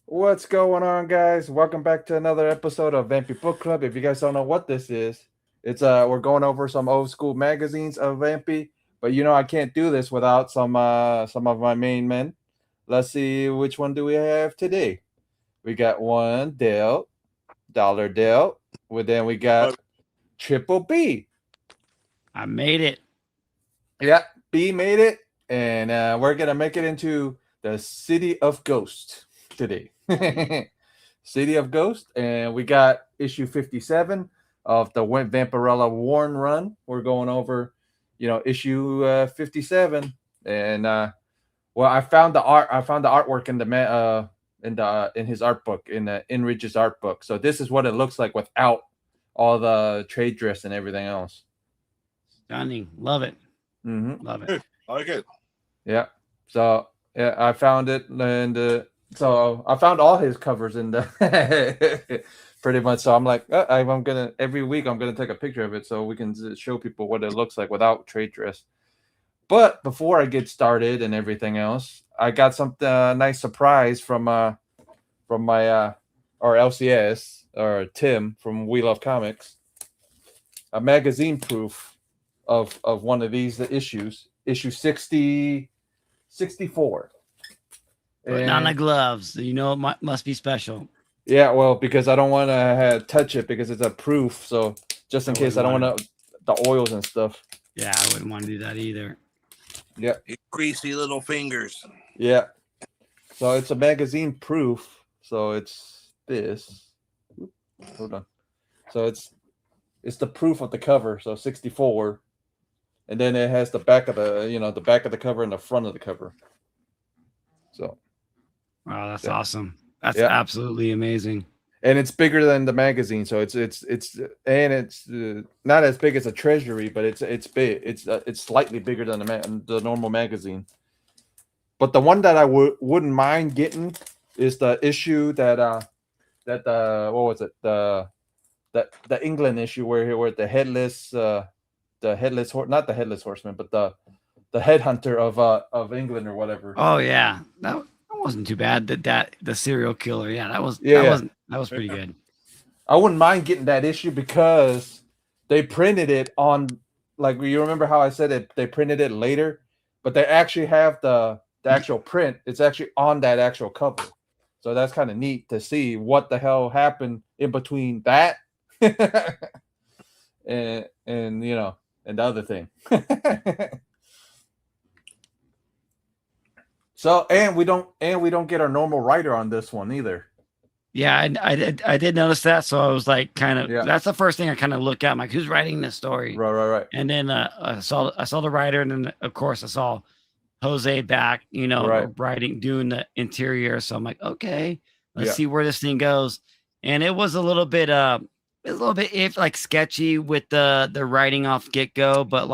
What's going on, guys? Welcome back to another episode of Vampy Book Club. If you guys don't know what this is, it's we're going over some old school magazines of Vampy, but I can't do this without some of my main men. Let's see which one do we have today. We got one Dale, Dollar Dale. Well, then we got Triple B. I made it. Yeah, B made it, and we're gonna make it into the City of Ghost today. City of Ghost, and we got issue 57 of the Vampirella Warren run. We're going over, issue 57, and well, I found the art. I found the artwork in in his art book in Ridge's art book. So this is what it looks like without all the trade dress and everything else. Stunning. Love it. Mm-hmm. Love it. I like it. Yeah. So yeah, I found it, and so I found all his covers in the pretty much. So I'm like, I'm gonna every week I'm gonna take a picture of it so we can show people what it looks like without trade dress. But before I get started and everything else, I got some nice surprise from my or LCS or Tim from We Love Comics, a magazine proof of one of these issues, issue 64. Putting on the gloves. You know it must be special. Yeah, well, because I don't want to touch it because it's a proof. So just in case I don't want the oils and stuff. Yeah, I wouldn't want to do that either. Yeah. Greasy little fingers. Yeah. So it's a magazine proof. So it's this. Hold on. So it's the proof of the cover. So 64. And then it has the back of the back of the cover and the front of the cover. So wow, that's awesome. That's absolutely amazing. And it's bigger than the magazine, so it's not as big as a treasury, but it's big. It's slightly bigger than the normal magazine. But the one that I wouldn't mind getting is the issue that what was it, the England issue where the headless not the headless horseman, but the headhunter of England or whatever. Oh yeah, that wasn't too bad. That the serial killer. Yeah, that was pretty good. I wouldn't mind getting that issue because they printed it on, like, you remember how I said it? They printed it later, but they actually have the actual print. It's actually on that actual cover, so that's kind of neat to see what the hell happened in between that and and the other thing. So and we don't get our normal writer on this one either. Yeah, I did notice that. So I was like, that's the first thing I kind of look at. I'm like, who's writing this story? Right. And then I saw the writer, and then of course I saw Jose back, writing, doing the interior. So I'm like, okay, let's see where this thing goes. And it was a little bit sketchy with the writing off get go, but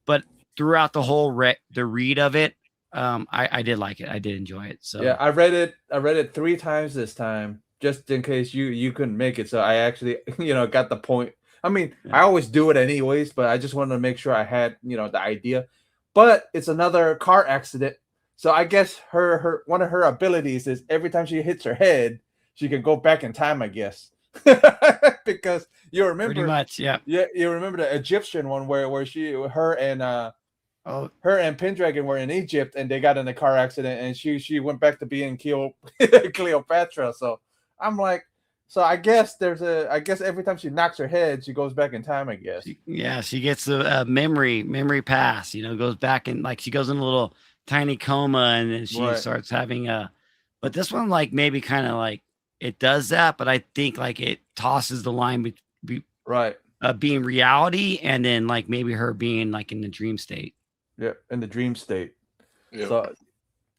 but throughout the whole the read of it, I did like it. I did enjoy it. So yeah, I read it 3 times this time, just in case you couldn't make it. So I actually got the point. I mean, I always do it anyways, but I just wanted to make sure I had the idea. But it's another car accident, so I guess her one of her abilities is every time she hits her head, she can go back in time, I guess. Because you remember pretty much, yeah, you remember the Egyptian one where her and Pendragon were in Egypt and they got in a car accident and she went back to being Cleopatra. So I'm like, so I guess every time she knocks her head, she goes back in time, I guess. She gets the memory pass, goes back and she goes in a little tiny coma and then she starts having but this one maybe kind of it does that, but I think it tosses the line being reality and then maybe her being in the dream state. Yeah, in the dream state. Yeah. So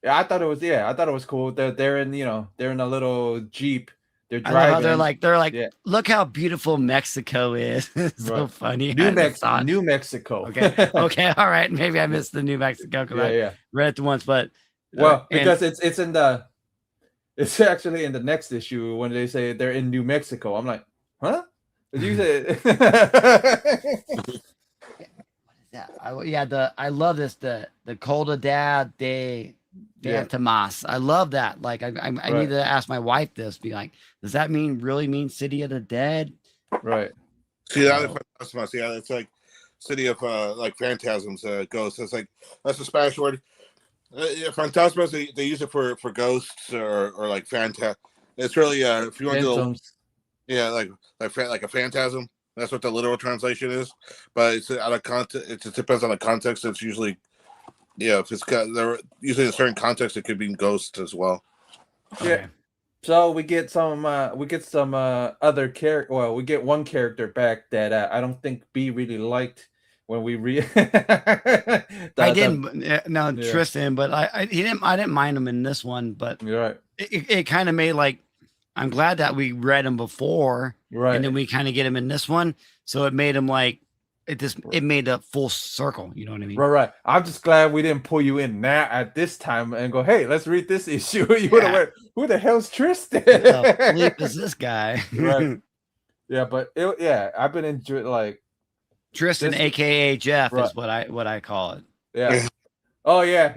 I thought it was cool. They're in a little Jeep. They're driving. They're like look how beautiful Mexico is. It's so funny. New Mexico. Okay, all right. Maybe I missed the New Mexico because I read it once, but because it's actually in the next issue when they say they're in New Mexico. I'm like, huh? Did you say? I love this the Coldad de Fantomas. I love that. Like I need to ask my wife this. Be like, does that really mean City of the Dead? Right. See that Phantasmas, yeah, it's like city of like phantasms, ghosts. It's like that's a Spanish word. Phantasmas, they use it for ghosts or like It's really if you want to do like a phantasm. That's what the literal translation is. But it's out of context. It depends on the context. It's usually if it's got there usually in a certain context it could be ghosts as well. Yeah. So we get some other character. Well, we get one character back that I don't think B really liked when we I didn't. No, Tristan, but I didn't mind him in this one. But you're right. It kind of made like I'm glad that we read him before, right? And then we kind of get him in this one, so it made him like it made a full circle. You know what I mean? Right. I'm just glad we didn't pull you in now at this time and go, hey, let's read this issue. You would have went, who the hell's Tristan? Who the bleep is this guy? Right. Yeah, but I've been enjoying like Tristan, aka Jeff, is what I call it. Yeah. Oh yeah.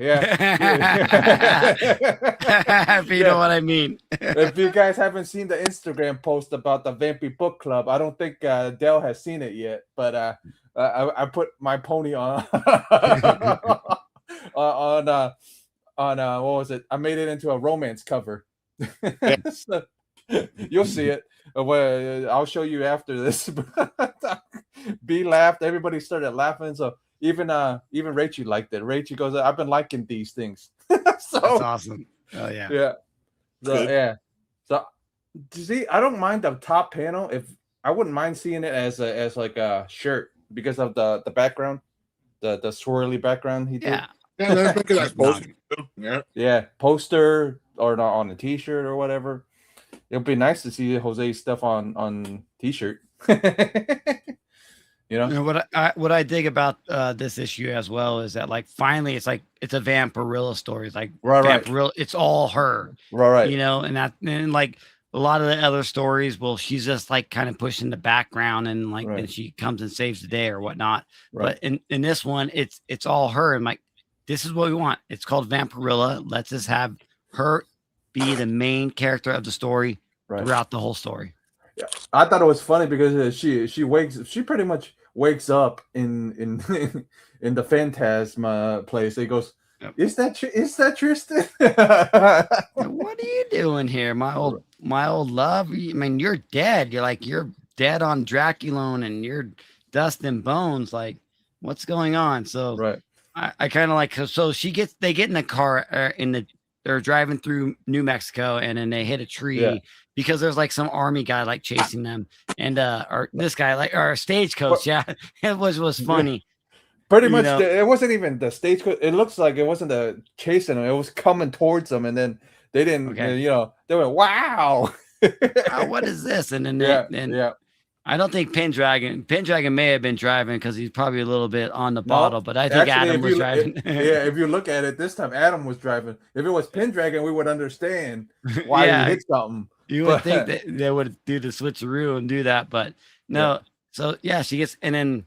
If you know what I mean. If you guys haven't seen the Instagram post about the Vampy Book Club, I don't think Dell has seen it yet, but I put my pony on on what was it? I made it into a romance cover. So, you'll see it. Well, I'll show you after this. B laughed. Everybody started laughing. So even Rachel liked it. Rachel goes, "I've been liking these things." So that's awesome. Oh yeah. Yeah. So So see, I don't mind the top panel. If I wouldn't mind seeing it as like a shirt because of the background, the swirly background he did. Yeah, that's a nice poster. Yeah, poster or not on a t-shirt or whatever. It'll be nice to see Jose's stuff on t-shirt. You know what I dig about this issue as well is that like finally it's a Vampirella story. It's like Vampirella, it's all her. Right. You know, and like a lot of the other stories, well, she's just like kind of pushing the background and like then she comes and saves the day or whatnot. But in this one, it's all her. And like, this is what we want. It's called Vampirella. Let's just have her be the main character of the story throughout the whole story. Yeah, I thought it was funny because she pretty much wakes up in the Phantasma place. He goes, Is that Tristan? What are you doing here, my old love? I mean, you're dead. You're dead on Draculone, and you're dust and bones. Like, what's going on? So I kind of like so they get in the car they're driving through New Mexico, and then they hit a tree because there's like some army guy like chasing them, and this guy like our stagecoach. It was funny. Pretty much, it wasn't even the stagecoach. It looks like it wasn't the chasing them. It was coming towards them, and then they didn't. They went, "Wow, what is this?" And then I don't think Pendragon may have been driving because he's probably a little bit on the bottle, but I think Adam was driving. If you look at it this time, Adam was driving. If it was Pendragon, we would understand why he hit something. You would think that they would do the switcheroo and do that, but no. So she gets, and then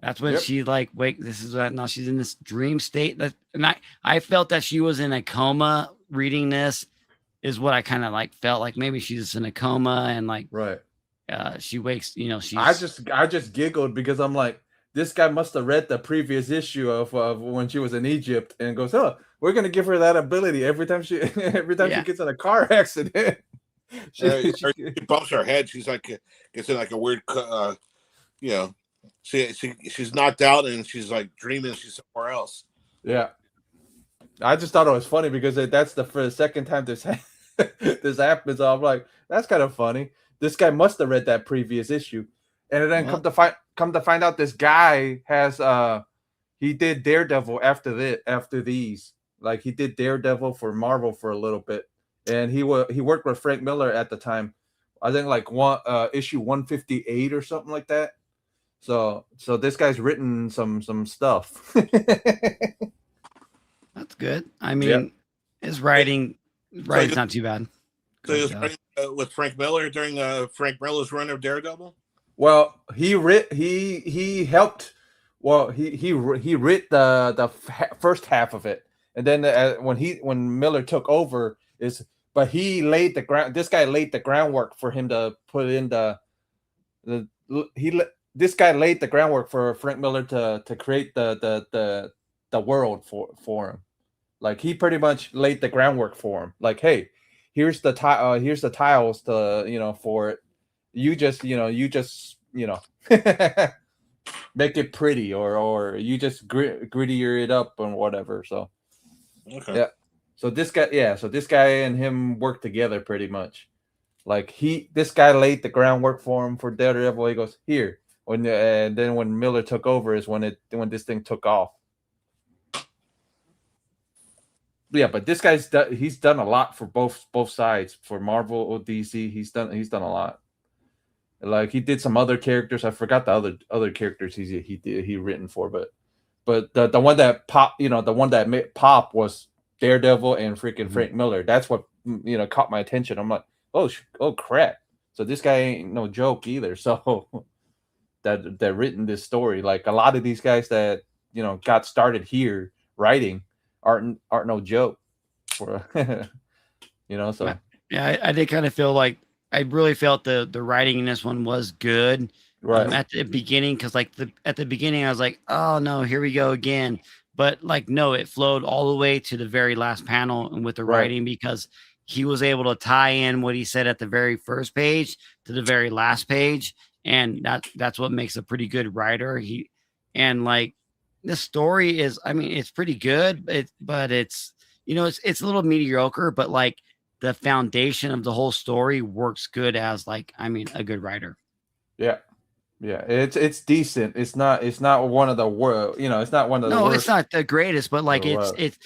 that's when she like wake. This is now she's in this dream state. And I felt that she was in a coma. Reading this is what I kind of like felt like maybe she's in a coma and like she wakes. I just giggled because I'm like, this guy must have read the previous issue of when she was in Egypt and goes, "Oh, we're gonna give her that ability every time she gets in a car accident." She bumps her head. She's like gets in like a weird, she's knocked out and she's like dreaming she's somewhere else. Yeah, I just thought it was funny because that's for the second time this happens. So I'm like, that's kind of funny. This guy must have read that previous issue, and then come to find out this guy has he did Daredevil after these. Like he did Daredevil for Marvel for a little bit. And he worked with Frank Miller at the time. I think like issue 158 or something like that. So this guy's written some stuff. That's good. I mean, his writing's not too bad. So he was writing with Frank Miller during Frank Miller's run of Daredevil. Well, he helped. Well, he writ the first half of it. and then when Miller took over but he laid the ground. This guy laid the groundwork for him to put in this guy laid the groundwork for Frank Miller to create the world for him. Like he pretty much laid the groundwork for him. Like, hey, here's the tiles to for it. You just make it pretty, or you just grittier it up and whatever. So Okay. yeah. So this guy and him work together pretty much. Like this guy laid the groundwork for him for Daredevil. He goes here, and then when Miller took over is when this thing took off. Yeah, but this he's done a lot for both sides, for Marvel or DC. He's done a lot. Like he did some other characters. I forgot the other characters he written for, but the one that popped, the one that made pop was Daredevil and freaking Frank Miller. That's what caught my attention. I'm like, oh crap! So this guy ain't no joke either. So that written this story. Like a lot of these guys that got started here writing aren't no joke. For so yeah, I did kind of feel like I really felt the writing in this one was good. Right. At the beginning, because like at the beginning I was like, oh no, here we go again. But like no, it flowed all the way to the very last panel and with the writing, because he was able to tie in what he said at the very first page to the very last page, and that's what makes a pretty good writer. And like the story is, I mean, it's pretty good, but it's it's a little mediocre, but like the foundation of the whole story works good as like, I mean, a good writer. Yeah. Yeah, it's decent. It's not one of the worst. It's not one of the worst. No, it's not the greatest, but like it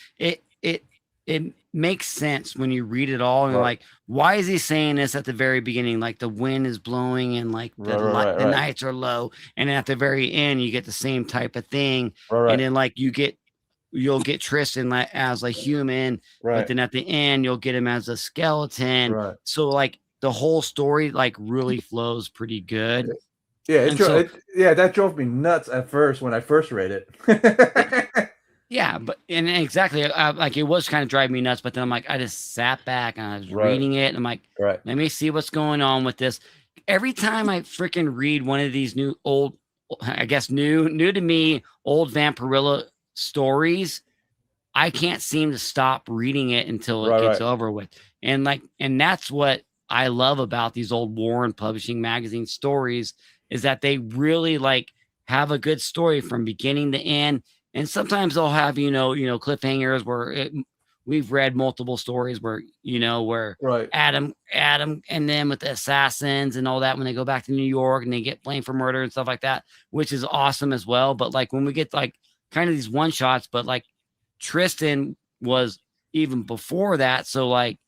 makes sense when you read it all, and like, why is he saying this at the very beginning? Like the wind is blowing and like the nights are low, and at the very end you get the same type of thing, and then like you'll get Tristan as a human, but then at the end you'll get him as a skeleton. So like the whole story like really flows pretty good. Yeah, that drove me nuts at first when I first read it. Yeah, but and exactly, like it was kind of driving me nuts. But then I'm like, I just sat back and I was reading it, and I'm like, let me see what's going on with this. Every time I freaking read one of these new to me, old Vampirella stories, I can't seem to stop reading it until it gets over with. And that's what I love about these old Warren Publishing magazine stories, is that they really like have a good story from beginning to end. And sometimes they'll have, cliffhangers where we've read multiple stories where, Adam and them with the assassins and all that, when they go back to New York and they get blamed for murder and stuff like that, which is awesome as well. But like when we get like kind of these one shots, but like Tristan was even before that. So like,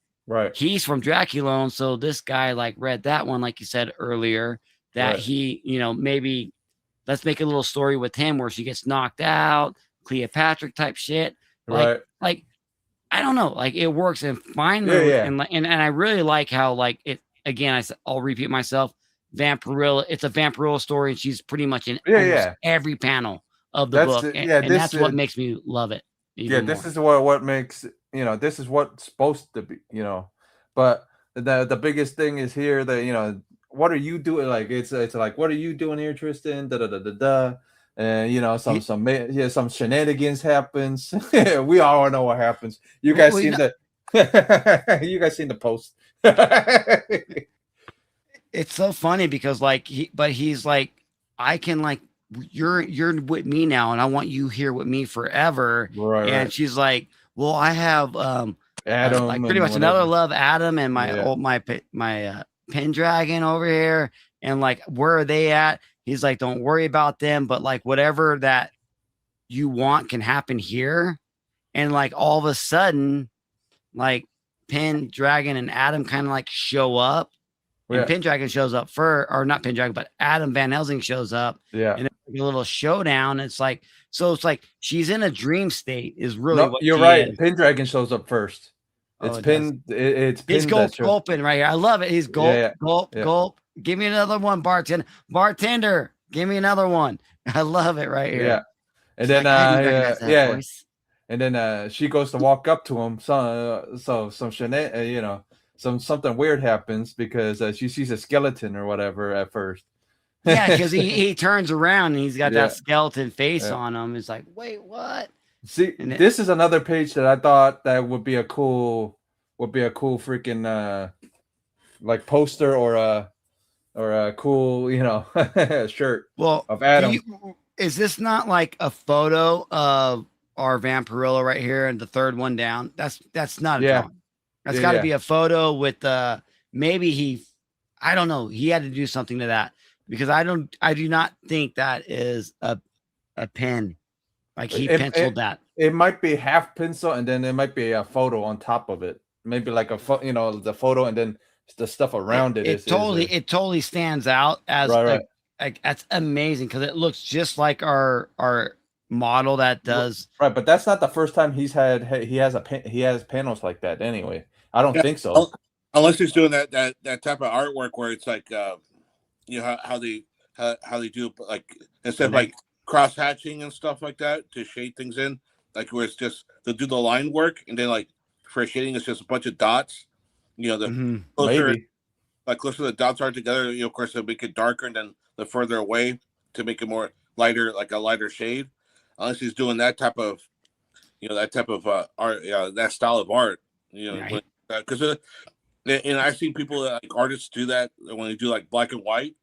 he's from Dracula. So this guy like read that one, like you said earlier, that he, maybe let's make a little story with him where she gets knocked out, Cleopatra type shit. Like I don't know, like it works. And finally, and I really like how like it again. I'll repeat myself. Vampirella, it's a Vampirella story, and she's pretty much in almost every panel of the book, and that's what makes me love it. This is what makes this is what's supposed to be, but the biggest thing is here that what are you doing? Like it's like, what are you doing here, Tristan? Da da da da da. And some shenanigans happens. We all know what happens. You guys seen you guys seen the post. It's so funny because like he's like, I can like, you're with me now, and I want you here with me forever. And she's like, well, I have Adam, like pretty much another love, Adam, and my Pendragon over here, and like, where are they at? He's like, don't worry about them, but like whatever that you want can happen here. And like all of a sudden, like Pendragon and Adam kind of like show up. And Pendragon shows up or not Pendragon, but Adam Van Helsing shows up. Yeah. And it's a little showdown. It's like, so it's like she's in a dream state is really what you're right. Is. Pendragon shows up first. It's he's gulping right here. I love it. He's gulp. Give me another one, bartender. Give me another one. I love it right here. Yeah. And then and then she goes to walk up to him. So some something weird happens because she sees a skeleton or whatever at first. Yeah, because he turns around and he's got Yeah. that skeleton face Yeah. on him. It's like, wait, what? See, And this is another page that I thought that would be a cool freaking like poster or a cool shirt well, of Adam. is this not like a photo of our Vampirella right here and the third one down? That's not a Yeah. drawing. That's Yeah, got to yeah. be a photo with maybe I don't know. He had to do something to that because I do not think that is a pen. Like he penciled that. It might be half pencil and then it might be a photo on top of it. Maybe like the photo and then the stuff around It totally stands out as right. like that's amazing because it looks just like our model that does. Right, but that's not the first time he has panels like that anyway. I don't think so. Unless he's doing that type of artwork where it's like how they do like instead of like cross hatching and stuff like that to shade things in, like where it's just they'll do the line work and then like for shading it's just a bunch of dots. The closer the dots are together, of course they'll make it darker, and then the further away to make it more lighter, like a lighter shade. Unless he's doing that type of art, that style of art, because and I've seen people like artists do that when they do like black and white.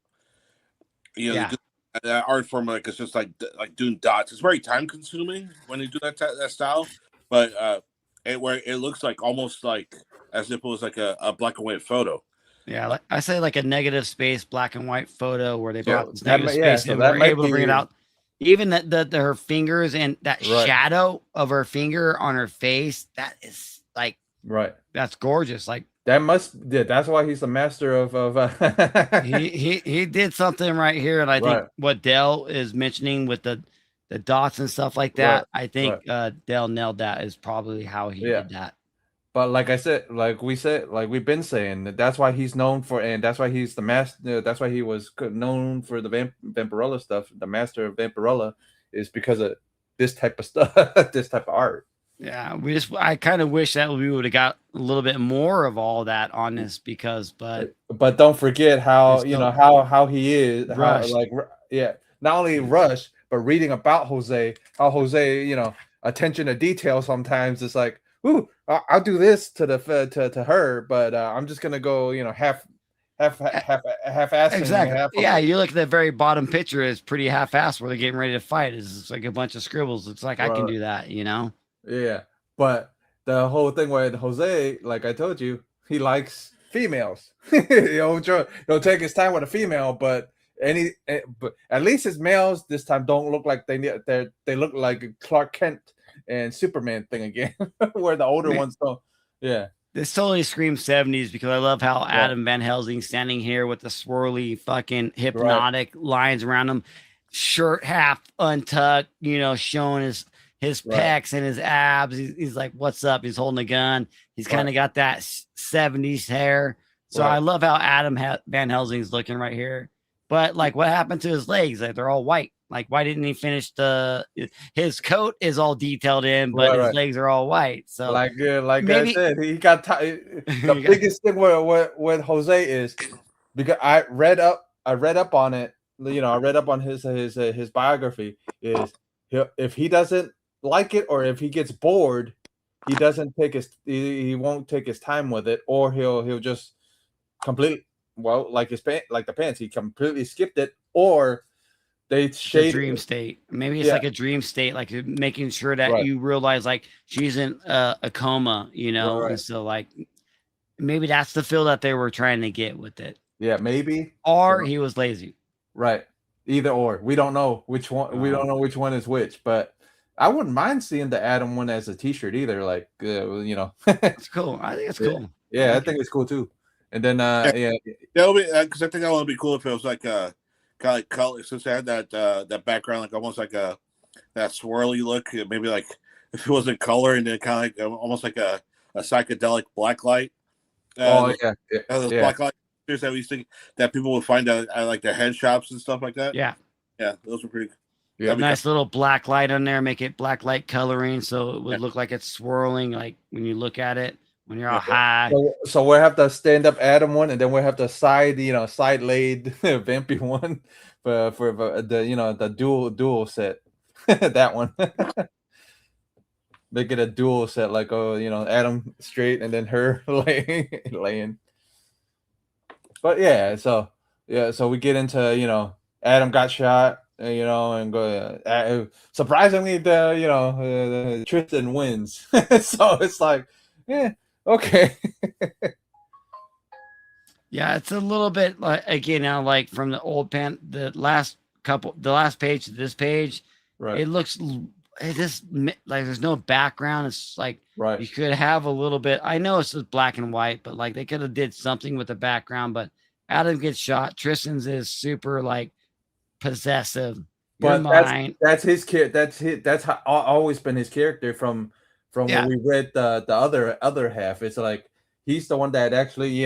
They do that art form like it's just like doing dots. It's very time consuming when they do that style, but where it looks like almost like as if it was like a black and white photo. Yeah, like I say, like a negative space black and white photo where they brought this negative space and we're able to bring it out. Even her fingers and that shadow of her finger on her face, that is like that's gorgeous. Like that's why he's the master of he did something right here, and I think what Dell is mentioning with the dots and stuff like that, I think Dell nailed that is probably how he did that. But like I said, like we've been saying, that's why he's known for, and that's why he's the master. That's why he was known for the Vampirella stuff. The master of Vampirella is because of this type of stuff, this type of art. Yeah, I kind of wish that we would have got a little bit more of all that on this but don't forget how how he is, not only Rush, but reading about Jose, how Jose, attention to detail sometimes it's like, ooh, I'll do this to her, but I'm just gonna go, half-assed. Exactly. Yeah, you look at the very bottom picture; it's pretty half-assed where they're getting ready to fight. It's like a bunch of scribbles. It's like I can do that, Yeah, but the whole thing with Jose, like I told you, he likes females. He'll take his time with a female, but at least his males this time don't look like they look like Clark Kent and Superman thing again, where the older ones don't. Yeah, this totally screams 70s because I love how Adam Van Helsing's standing here with the swirly fucking hypnotic lines around him, shirt half untucked, showing his pecs and his abs. He's like, what's up? He's holding a gun. He's kind of got that 70s hair. So I love how Adam Van Helsing's looking right here. But like, what happened to his legs? Like, they're all white. Like, why didn't he finish his coat is all detailed in, but his legs are all white. So maybe, I said, he got the biggest thing with Jose is because I read up on it. I read up on his biography is if he doesn't like it or if he gets bored, he he won't take his time with it, or he'll just completely like the pants, he completely skipped it, or they shade a dream state. Maybe it's like a dream state, like making sure that you realize like she's in a coma, and so like maybe that's the feel that they were trying to get with it. Yeah, maybe. Or he was lazy. Right. Either or. We don't know which one. We don't know which one is which, but I wouldn't mind seeing the Adam one as a T-shirt either. Like, it's cool. I think it's cool. Yeah, I think it's cool too. And then, that'll be because I think that would be cool if it was like kind of like color, since they had that background, like almost like that swirly look. Maybe like if it wasn't color, and then kind of like almost like a psychedelic black light. Those black light that we think that people would find at like the head shops and stuff like that. Yeah, those were pretty. Yeah. Nice little black light on there, make it black light coloring, so it would look like it's swirling, like when you look at it when you're all high. So we'll have the stand up Adam one, and then we'll have the side, side laid Vampy one for the the dual set. That one. Make it a dual set, like Adam straight and then her laying. But yeah, so we get into Adam got shot, and go. Surprisingly, Tristan wins. So it's like, yeah, okay. Yeah, it's a little bit like, again, now, like from the the last page to this page, Right. It looks just like there's no background. It's like Right. you could have a little bit. I know it's just black and white, but like they could have did something with the background. But Adam gets shot. Tristan's is super like possessive. But that's his kid. That's how, always been his character from when we read the other half. It's like he's the one that actually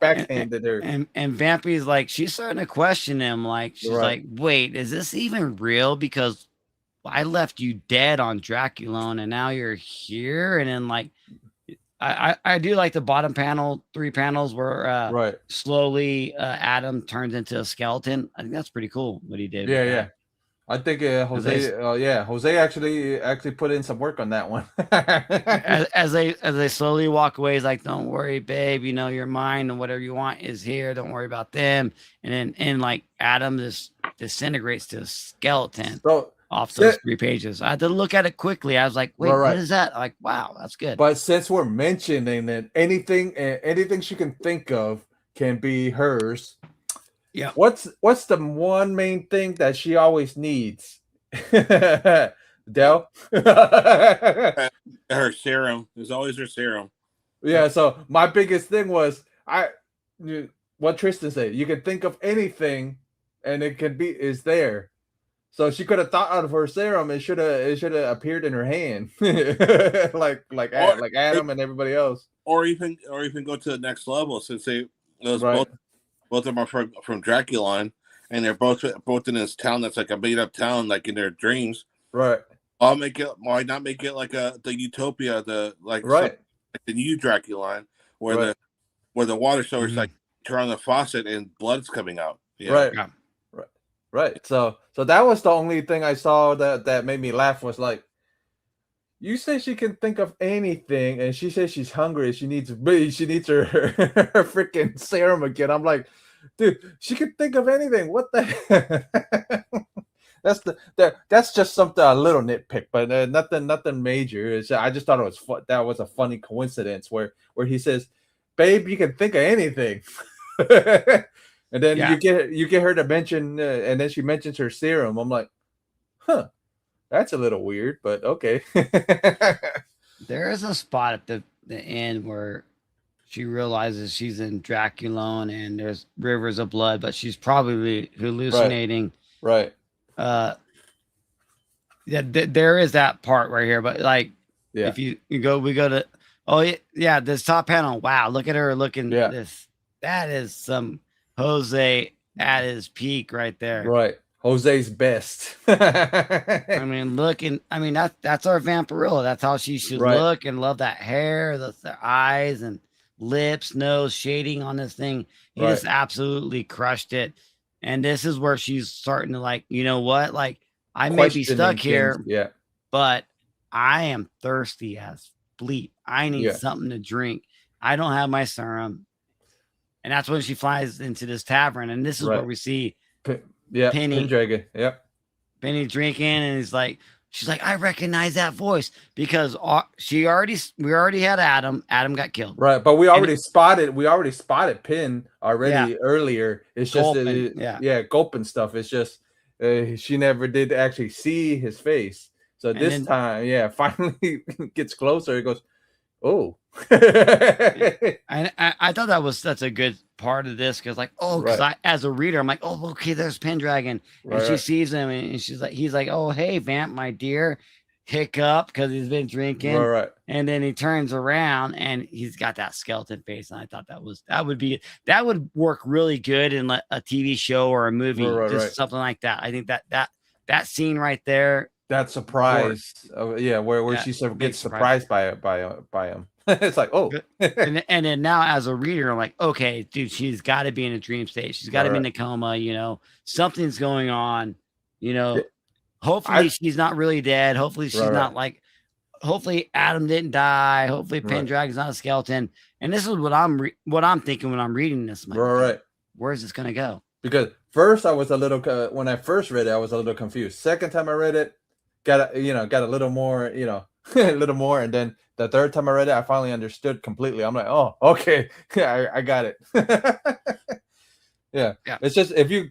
backhanded her. And Vampy's like, she's starting to question him. Like she's like, wait, is this even real? Because I left you dead on Draculone, and now you're here. And then like, I do like the bottom panel, 3 panels where slowly Adam turns into a skeleton. I think that's pretty cool what he did. Yeah. I think Jose actually put in some work on that one. as they slowly walk away, he's like, "Don't worry, babe. You're mine, and whatever you want is here. Don't worry about them." And then like Adam just disintegrates to a skeleton off those 3 pages. I had to look at it quickly. I was like, "Wait, what is that?" Like, wow, that's good. But since we're mentioning that anything she can think of can be hers. Yeah. What's the one main thing that she always needs? Del? Her serum. There's always her serum. Yeah, so my biggest thing was what Tristan said. You can think of anything and it is there. So she could have thought out of her serum. It should have appeared in her hand. like Adam and everybody else. Or even go to the next level, since both of them are from Draculon, and they're both in this town that's like a made up town, like in their dreams. Right. Why not make it like the Utopia, the new Draculon, where the water source like turn on the faucet and blood's coming out. Yeah. Right. So that was the only thing I saw that made me laugh, was like, you say she can think of anything, and she says she's hungry. She needs her freaking serum again. I'm like, dude, she can think of anything. What the? That's just something, a little nitpick, but nothing major. I just thought it was that was a funny coincidence where he says, "Babe, you can think of anything," and then you get her to mention, and then she mentions her serum. I'm like, huh. That's a little weird, but okay. There is a spot at the end where she realizes she's in Draculone and there's rivers of blood, but she's probably hallucinating. Right. There is that part right here, but like, if we go to, this top panel. Wow, look at her looking. This that is some Jose at his peak right there. Right. Jose's best. I mean, that's our Vampirella. That's how she should look, and love that hair, the eyes and lips, nose, shading on this thing. He just absolutely crushed it. And this is where she's starting to like, you know what? Like, I may be stuck here, but I am thirsty as bleep. I need something to drink. I don't have my serum. And that's when she flies into this tavern. And this is where we see Penny Dragon. Yep. Penny drinking, and she's like, I recognize that voice, because we already had Adam. Adam got killed. Right, but we already spotted Pin already earlier. It's just gulping stuff. It's just she never did actually see his face. So this time, finally gets closer. It goes, oh. I thought that's a good part of this, because I, as a reader, I'm like, oh, okay, there's Pendragon, and she sees him, and he's like, oh, hey, Vamp, my dear. hiccup because he's been drinking. Right. And then he turns around and he's got that skeleton face. And I thought that would work really good in a TV show or a movie, just something like that. I think that scene right there. That surprise, where she gets surprised by him. It's like, oh. and then now as a reader, I'm like, okay, dude, she's got to be in a dream state. She's got to be in a coma. You know, something's going on. You know, hopefully she's not really dead. Hopefully she's not like. Hopefully Adam didn't die. Hopefully Pendragon's not a skeleton. And this is what I'm thinking when I'm reading this. Like, where's this gonna go? Because first I was a little when I first read it, I was a little confused. Second time I read it, got a little more, a little more, and then the third time I read it, I finally understood completely. I'm like, oh, okay, I got it. yeah. It's just if you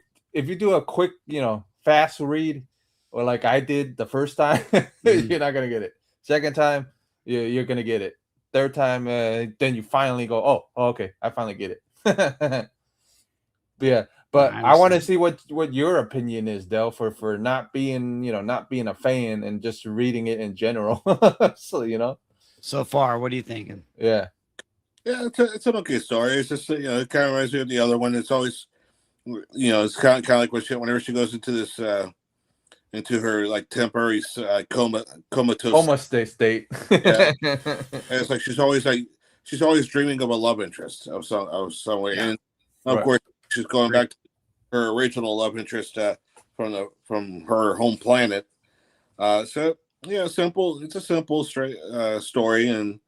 do a quick, fast read, or like I did the first time, you're not gonna get it. Second time, you're gonna get it. Third time, then you finally go, oh, okay, I finally get it. But I want to see what your opinion is, Del, for not being a fan and just reading it in general. So So far, what are you thinking? Yeah, it's an okay story. It's just it kind of reminds me of the other one. It's always it's kind of like whenever she goes into this. Into her like temporary comatose state. Yeah. And it's like she's always dreaming of a love interest of somewhere, and of course she's going back to her original love interest from her home planet. So simple. It's a simple straight story, and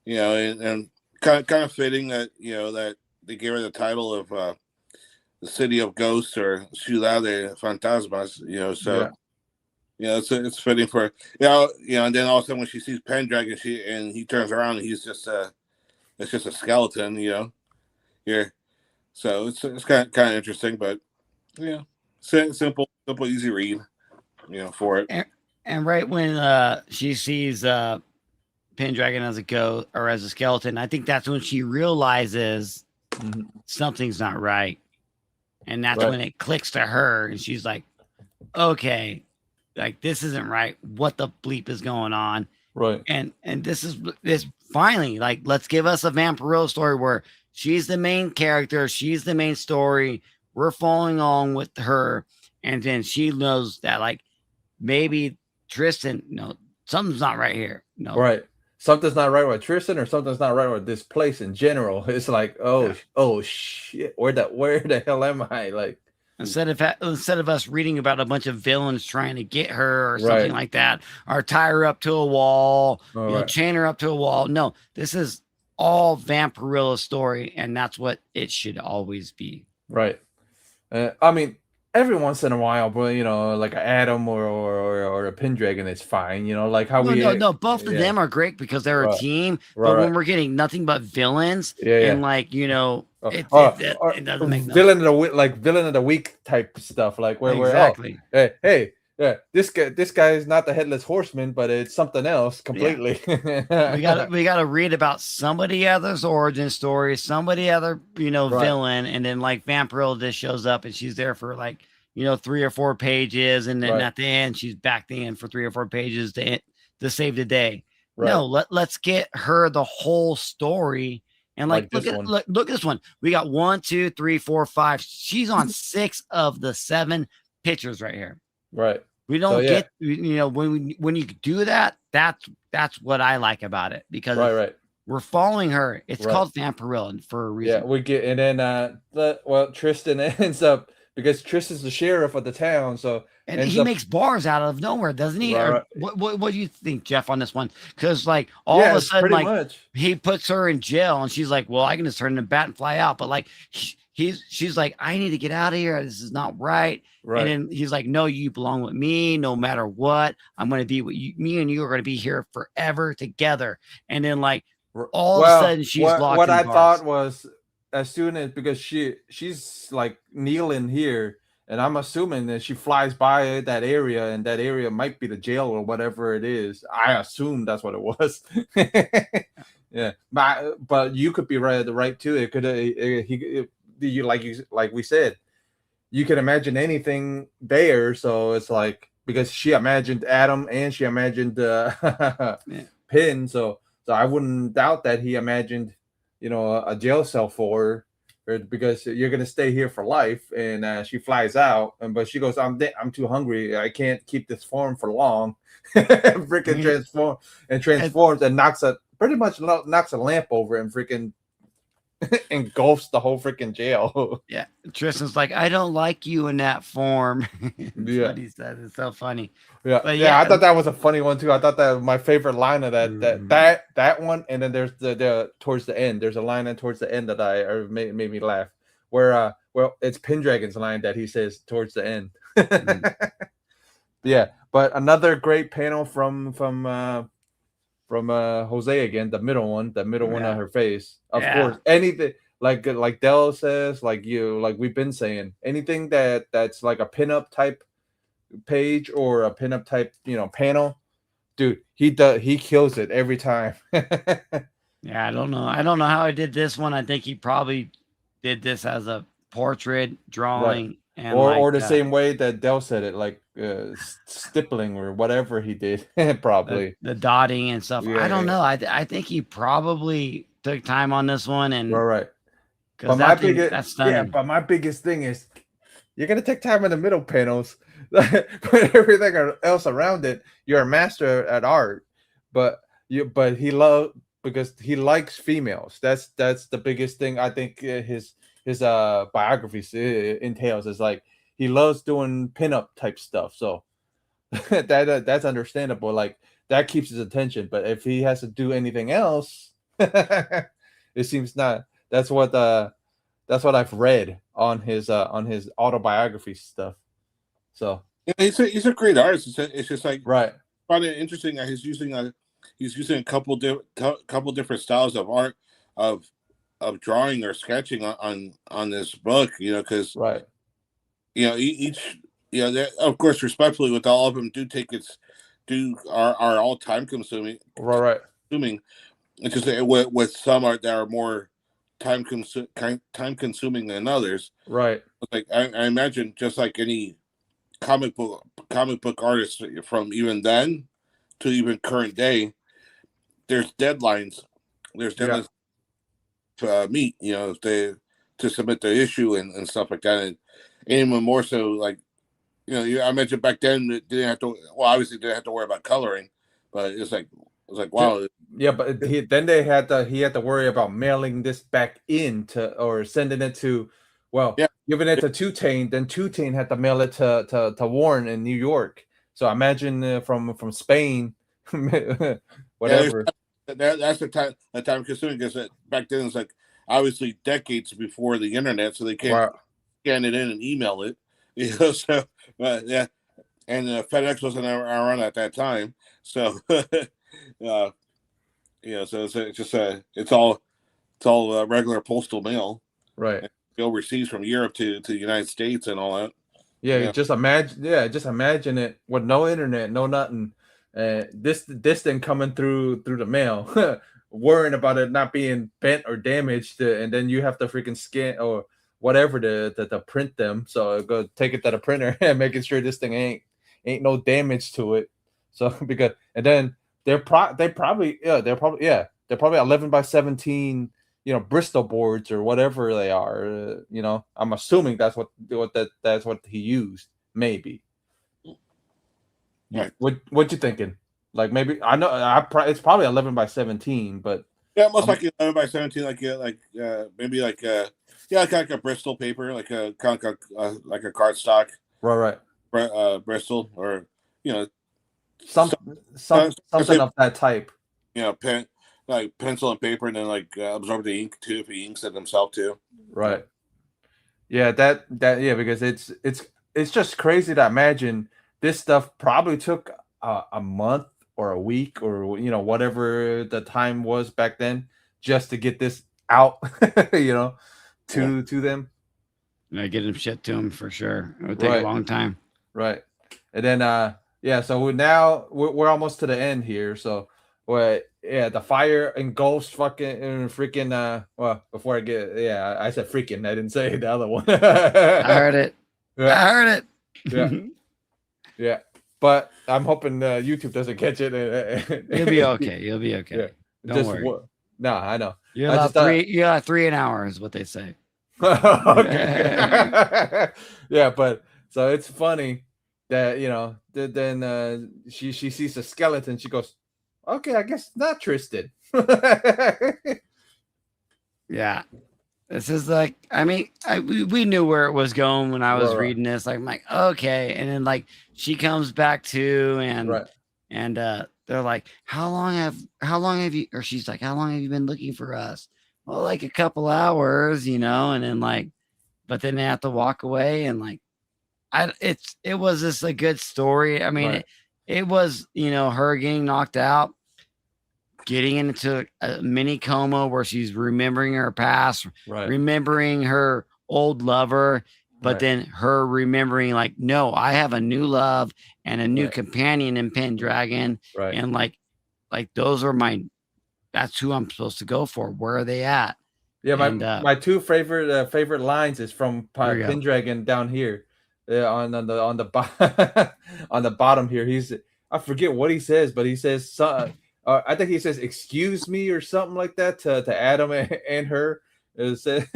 and kind of fitting that that they gave her the title of the City of Ghosts or Ciudad de Fantasmas. So. Yeah, it's fitting for and then all of a sudden when she sees Pendragon, he turns around and he's just it's just a skeleton, here. So it's kind of interesting, but simple, easy read, for it. And right when she sees Pendragon as a ghost or as a skeleton, I think that's when she realizes something's not right, and that's when it clicks to her, and she's like, okay. Like, this isn't right. What the bleep is going on? Right. And this finally, like, let's give us a Vampirella story where she's the main character. She's the main story. We're following along with her. And then she knows that, like, maybe Tristan, something's not right here. No. Right. Something's not right with Tristan, or something's not right with this place in general. It's like, oh shit. Where the hell am I? Like, Instead of us reading about a bunch of villains trying to get her or something like that, or tie her up to a wall, chain her up to a wall. No, this is all Vampirella story, and that's what it should always be. Right. I mean, every once in a while, but like an Adam or a Pendragon is fine. Like how both of them are great because they're a team. But when we're getting nothing but villains, and like it doesn't make no villain of the week type stuff. Like where hey, this guy is not the headless horseman, but it's something else completely. we gotta read about somebody other's origin story, somebody other villain, and then like Vampirella just shows up and she's there for like 3 or 4 pages, and then at the end she's back in for 3 or 4 pages to save the day. No, let's get her the whole story. And like look at this one. We got 1, 2, 3, 4, 5. She's on 6 of the 7 pictures right here. Right. We don't get when you do that, that's what I like about it, because we're following her. It's called Vampirella for a reason. Yeah, we get, and then Tristan ends up, because Tristan's the sheriff of the town, so he makes bars out of nowhere, doesn't he? What do you think, Jeff, on this one? Because like all of a sudden, like he puts her in jail, and she's like, "Well, I can just turn into a bat and fly out." But like she's like, "I need to get out of here. This is not right." And then he's like, "No, you belong with me, no matter what. I'm going to be with you. Me and you are going to be here forever together." And then like all of a sudden, she's locked. What I thought was, as soon as, because she's like kneeling here, and I'm assuming that she flies by that area, and that area might be the jail or whatever it is. I assume that's what it was. Yeah, but you could be right too. It could like we said, you can imagine anything there. So it's like, because she imagined Adam and she imagined Yeah. Pin. So I wouldn't doubt that he imagined, a jail cell for her, because you're gonna stay here for life. And she flies out, but she goes, I'm too hungry. I can't keep this form for long. Freaking transforms and pretty much knocks a lamp over and freaking engulfs the whole freaking jail. Yeah. Tristan's like, I don't like you in that form. That's Yeah. what he says. It's so funny. Yeah, But yeah, I thought that was a funny one too. I thought that was my favorite line of that one, and then there's the towards the end. There's a line towards the end that made me laugh, where it's Pendragon's line that he says towards the end. Yeah, but another great panel from Jose again, the middle one of her face. Of course, anything like Dell says, like we've been saying, anything that's like a pinup type page or a pinup type, panel, dude, he kills it every time. Yeah, I don't know how I did this one. I think he probably did this as a portrait drawing, right. And or the same way that Dell said it, like stippling or whatever he did. Probably the dotting and stuff. I don't know. I think he probably took time on this one, and right. But that's stunning. Yeah, but my biggest thing is you're gonna take time in the middle panels. But everything else around it, you're a master at art. But he because he likes females. That's the biggest thing I think his biography entails, is like he loves doing pinup type stuff. So that's understandable. Like that keeps his attention. But if he has to do anything else, it seems not. That's what I've read on his autobiography stuff. So yeah, he's a great artist. It's just like, right. I find it interesting that he's using a couple different styles of art of drawing or sketching on this book. Because right. Each of course, respectfully, with all of them, are all time consuming. Right. Consuming. It's just with some art that are more time consuming than others. Right. Like I imagine, just like any comic book artists from even then to even current day, there's deadlines. To meet, to submit the issue and stuff like that, and even more so, like, I mentioned back then they didn't have to. Well, obviously they didn't have to worry about coloring, but it's like wow. Yeah, but he had to worry about mailing this back in or sending it to, giving it to Tutane. Then Tutane had to mail it to Warren in New York. So imagine from Spain, whatever. That's the time consuming, because back then it's like obviously decades before the internet, so they can't scan it in and email it. So yeah, and FedEx wasn't around at that time, so so it's just it's all regular postal mail, right? Overseas from Europe to the United States and all that. Yeah, just imagine it with no internet, no nothing. This thing coming through the mail, worrying about it not being bent or damaged, and then you have to freaking scan or whatever to print them. So go take it to the printer and making sure this thing ain't no damage to it. So because and then they're probably 11 by 17, Bristol boards or whatever they are. I'm assuming that's what he used, maybe. Right. What you thinking? Like maybe I know it's probably 11 by 17, but yeah, most likely 11 by 17, maybe like a Bristol paper, like a cardstock, right, Bristol, or something of that type. Pen, like pencil and paper, and then absorb the ink too if he inks it himself too. Right. Yeah, because it's just crazy to imagine this stuff probably took a month or a week or whatever the time was back then just to get this out, to them. I get him shit to him for sure. It would take a long time. Right. And then so we're almost to the end here. So the fire engulfs freaking before I said freaking, I didn't say the other one. I heard it. Yeah. I heard it. Yeah. Yeah. but I'm hoping YouTube doesn't catch it. You'll be okay. You'll be okay. Yeah. Don't worry. No, I know. You're I allowed just thought, You're allowed 3 an hour is what they say. okay. Yeah, but so it's funny that then she sees a skeleton. She goes, okay, I guess not Tristan. Yeah. This is like, I mean, we knew where it was going when I was Right. reading this. Like, I'm like, okay. And then like she comes back too, and Right. and they're like, how long have you, or she's like, how long have you been looking for us? Well, like a couple hours, and then like, but then they have to walk away, and like, it was just a good story. I mean, Right. it was, her getting knocked out, getting into a mini coma where she's remembering her past, Right. remembering her old lover, but Right. then her remembering like, no, I have a new love and a new Right. companion in Pendragon. Right. And like those are that's who I'm supposed to go for. Where are they at? Yeah, And, my two favorite lines is from Here we go. Pendragon down here, on the on the bottom here. I forget what he says, but he says I think he says "excuse me" or something like that to Adam and her. It says-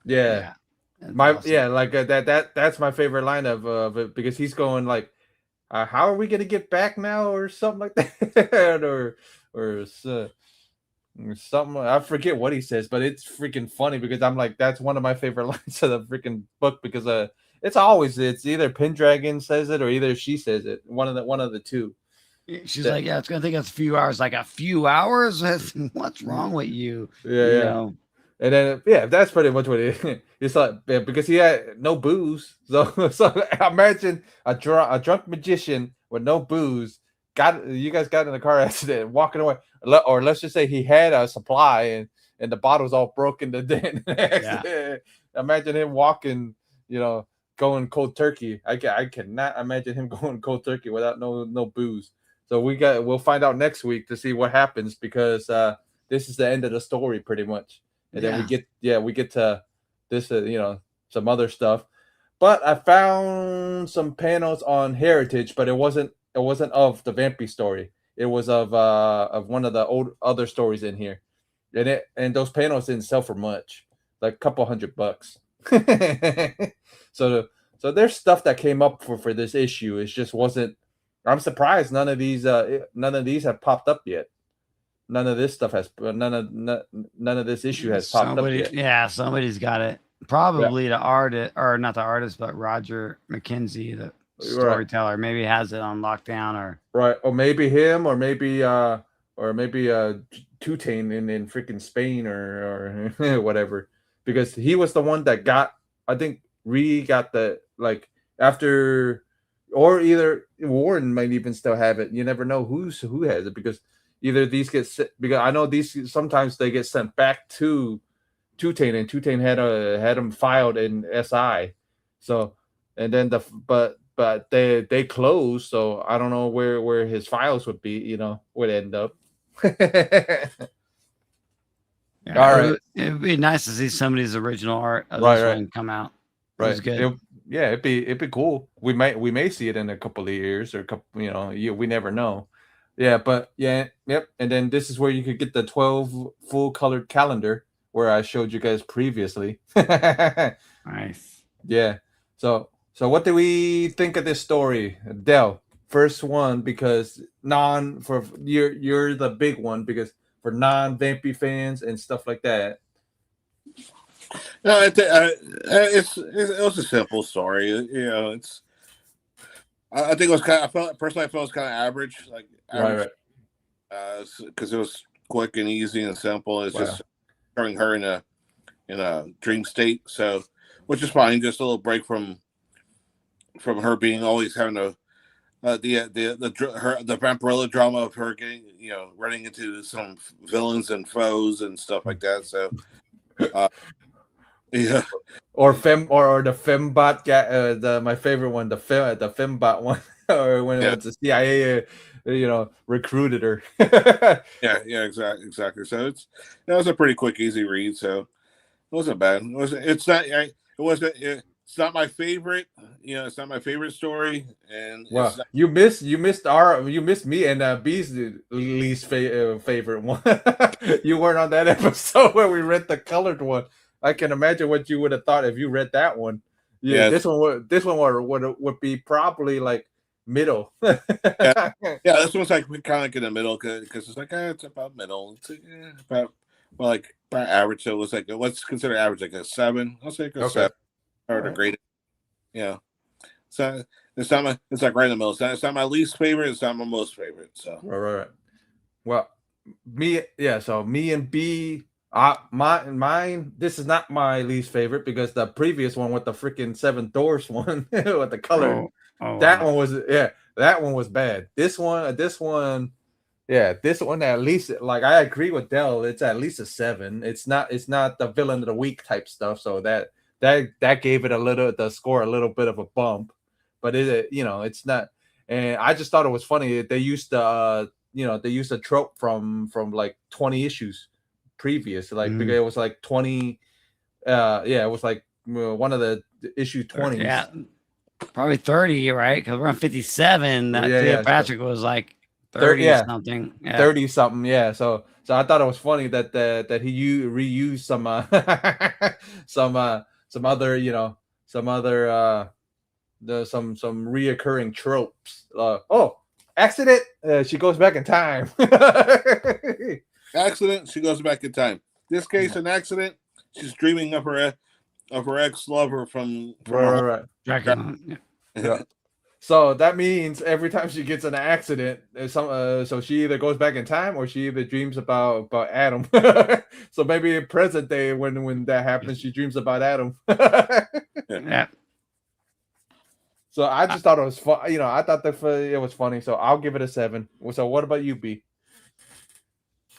yeah. That's awesome. Like that's my favorite line of it, because he's going like, how are we gonna get back now, or something like that, or something. I forget what he says, but it's freaking funny because I'm like, that's one of my favorite lines of the freaking book, because it's either Pendragon says it or either she says it, one of the two. She's like, yeah, it's gonna take us a few hours. Like, a few hours? What's wrong with you? Yeah. And then that's pretty much what it's like, because he had no booze. So imagine a drunk magician with no booze. You guys got in a car accident, walking away, or let's just say he had a supply and the bottle's all broken to den. Imagine him walking, going cold turkey. I cannot imagine him going cold turkey without no booze. So we'll find out next week to see what happens, because this is the end of the story pretty much. And then we get to this, some other stuff. But I found some panels on Heritage, but it wasn't of the Vampy story. It was of one of the old other stories in here, and those panels didn't sell for much, like a couple $100. So there's stuff that came up for this issue. It just wasn't. I'm surprised none of these have popped up yet. None of this stuff has none of this issue has popped up yet. Yeah, somebody's got it. Probably the artist, or not the artist, but Roger McKenzie, the storyteller, maybe has it on lockdown, or maybe him, or maybe Tutane in freaking Spain or whatever, because he was the one that got, I think got the, like, after, or either Warren might even still have it. You never know who has it, because either these get sent, because I know these sometimes they get sent back to Tutane, and Tutane had them filed in SI. So, and then but they closed, so I don't know where his files would be, would end up. All right, it'd be nice to see somebody's original art of this one come out. Right, it's good. It'd be cool. We may see it in a couple of years, or a couple, we never know. Yeah, but yep. And then this is where you could get the 12 full colored calendar, where I showed you guys previously. Nice. Yeah. So what do we think of this story, Del? First one, because you're the big one, because for non-Vampy fans and stuff like that. No, it was a simple story. It's. I think it was kind of. I felt it was kind of average, like average, because it was quick and easy and simple. It's just showing her in a dream state, so, which is fine. Just a little break from her being always having the Vampirella drama of her getting, running into some villains and foes and stuff like that. So, yeah. Or the Fembot guy, my favorite one, the Fembot one, or when it was the CIA, recruited her. yeah, exactly. So it was a pretty quick, easy read. So it wasn't bad. It's not. wasn't. It's not my favorite. It's not my favorite story, and it's Well, not, you missed me and B's least favorite one. You weren't on that episode where we read the colored one. I can imagine what you would have thought if you read that one. Yeah, yeah, this one would be probably like middle. yeah, yeah. This one's like kind of like in the middle because it's like it's about middle. It's like, about average. So it was like what's considered average, like a 7. I'll say like a Okay. 7 or the grade. Yeah. So it's not my. It's like right in the middle. It's not my least favorite. It's not my most favorite. So Right. Well, so me and B, mine. This is not my least favorite because the previous one with the freaking Seven Doors one with the color, that one was that one was bad. This one, this one at least, like, I agree with Dell. It's at least a 7. It's not the villain of the week type stuff. So that gave it the score a little bit of a bump, but it's not. And I just thought it was funny they used they used a trope from like 20 issues previous, like because it was like 20. It was like one of the issue 20s. Yeah, probably 30, right? Because we're on 57. That Patrick was like 30 something. Yeah. 30 something. Yeah. So I thought it was funny that he reused some some other some reoccurring tropes. Accident. She goes back in time. Accident. She goes back in time. This case, an accident. She's dreaming of her ex-lover from right. Yeah. So that means every time she gets in an accident, so she either goes back in time or she either dreams about Adam. So maybe in present day, when that happens, she dreams about Adam. Yeah. So I just thought it was fun. I thought that it was funny. So I'll give it a 7. So what about you, B?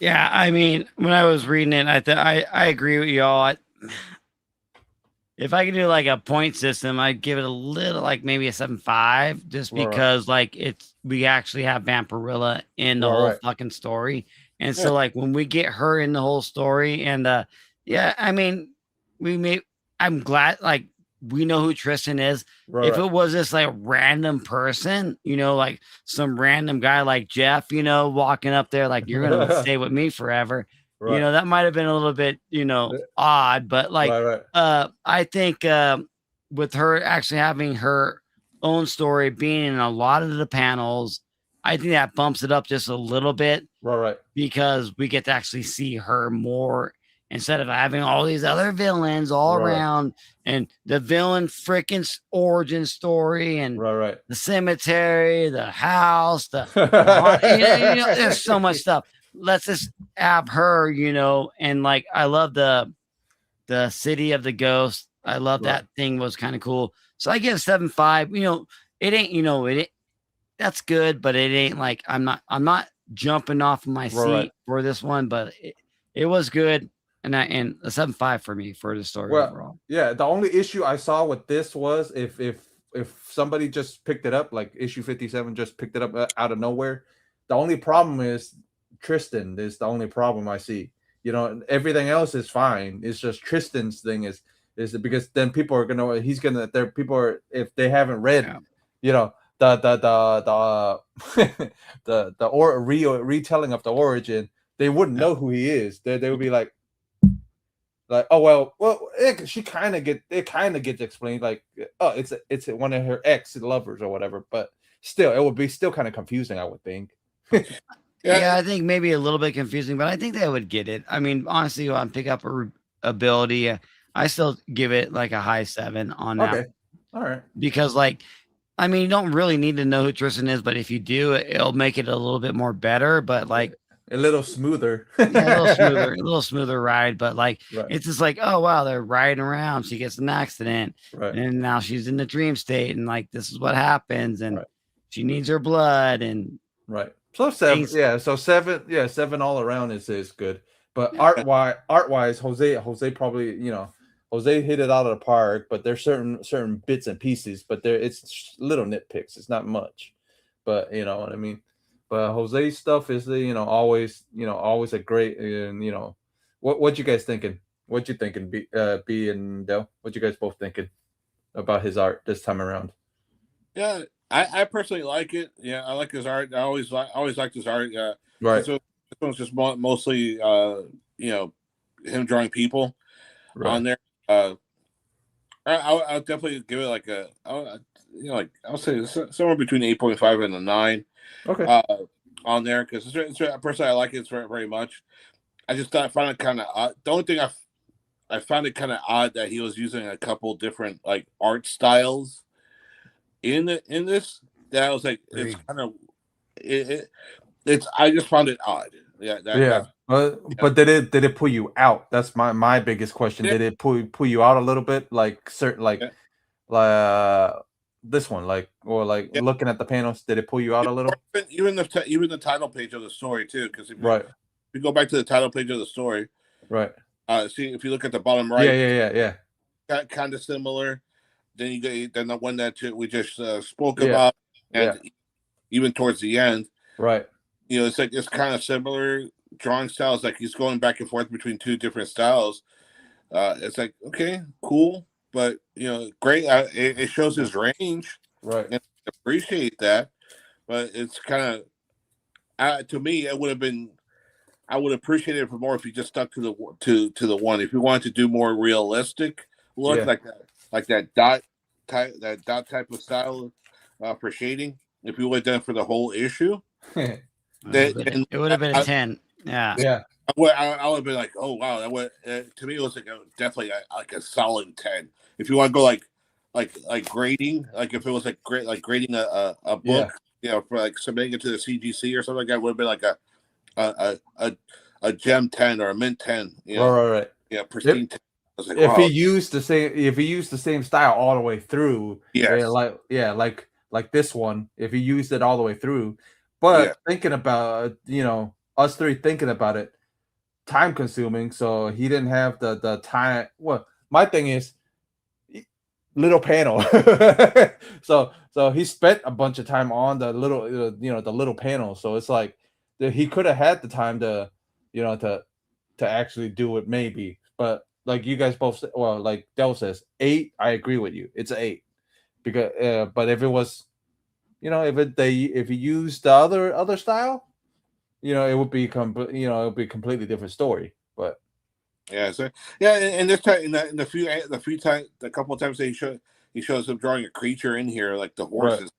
Yeah, I mean, when I was reading it, I agree with y'all. If I could do like a point system, I'd give it a little, like maybe a 7.5, just because like we actually have Vampirella in the whole fucking story. And so like when we get her in the whole story, and I mean, I'm glad like we know who Tristan is. If it was this like random person, like some random guy like Jeff, walking up there, like, you're gonna stay with me forever. That might have been a little bit, odd, but like, I think with her actually having her own story being in a lot of the panels, I think that bumps it up just a little bit. Because we get to actually see her more instead of having all these other villains all around, and the villain freaking origin story, and the cemetery, the house, there's so much stuff. Let's just have her, and like, I love the city of the ghost. I love that thing, was kind of cool. So I give 7.5. It ain't, that's good, but it ain't like, I'm not jumping off my seat for this one, but it was good. And a 7.5 for me for the story overall. Yeah, the only issue I saw with this was if somebody just picked it up, like issue 57 just picked it up out of nowhere. The only problem is Tristan is the only problem I see. Everything else is fine. It's just Tristan's thing is because then people are if they haven't read, the retelling of the origin, they wouldn't know who he is. They would be like, oh well, she kind of gets explained, like, oh, it's one of her ex lovers or whatever, but still it would be still kind of confusing, I would think. Yeah, I think maybe a little bit confusing, but I think they would get it. I mean, honestly, on pick up ability, I still give it like a high 7 on that. Okay, all right. Because like, I mean, you don't really need to know who Tristan is, but if you do, it'll make it a little bit more better. But like, a little smoother. A little smoother ride. But like, it's just like, oh wow, they're riding around. She gets an accident, and now she's in the dream state, and like, this is what happens, and she needs her blood, and So 7, so 7, 7 all around is good. But art wise, Jose probably, Jose hit it out of the park. But there's certain bits and pieces, but it's little nitpicks. It's not much, but you know what I mean. But Jose's stuff is always a great, and what you guys thinking? What you thinking, B and Del? What you guys both thinking about his art this time around? Yeah, I personally like it. Yeah, I like his art. I always liked his art. Right, This one's just mostly him drawing people right, on there. Uh, I'll definitely give it like I'll say somewhere between 8.5 and a 9 okay, uh, on there because personally I like it very, very much. I found it kind of odd. The only thing I found it kind of odd that he was using a couple different like art styles in this. That I was like, it's Agreed. kind of it's. I just found it odd. Yeah, yeah. that's But did it pull you out? That's my biggest question. yeah, Did it pull you out a little bit? Like certain yeah, uh, this one, or like yeah. looking at the panels, did it pull you out a little? Even the title page of the story too, because Right, if you go back to the title page of the story, right. see if you look at the bottom Yeah, right, yeah. kind of similar. Then you get then the one that we just spoke Yeah, about, yeah. and even towards the end, Right. it's like it's kind of similar drawing styles. Like he's going back and forth between two different styles. It's like okay, cool, but great. It shows his range, Right. and I appreciate that. But it's kind of to me, it would have been. I would appreciate it more if he just stuck to the one. If you wanted to do more realistic look, Yeah. like that dot type of style for shading, if you would have done for the whole issue, then It would have been a 10. Yeah. Yeah. I would have been like, oh wow, that would to me it was like definitely like a solid 10. If you want to go like grading, like if it was like grading a book, for like submitting it to the CGC or something like that, would have been like a a, a gem 10 or a mint 10, Right. yeah, pristine 10. I was like, If he wow, used the same style all the way through, yes, like this one, if he used it all the way through, yeah, but thinking about us three thinking about it, time consuming, so he didn't have the time. Well, my thing is little panel, so he spent a bunch of time on the little the little panel, so it's like he could have had the time to to actually do it maybe, but like you guys both well, like Del says 8, I agree with you, it's an 8 because but if it was if he used the other style, it would be it would be a completely different story, but yeah. So yeah, and this time in the few times, the couple of times that he shows him drawing a creature in here, like the right, horses.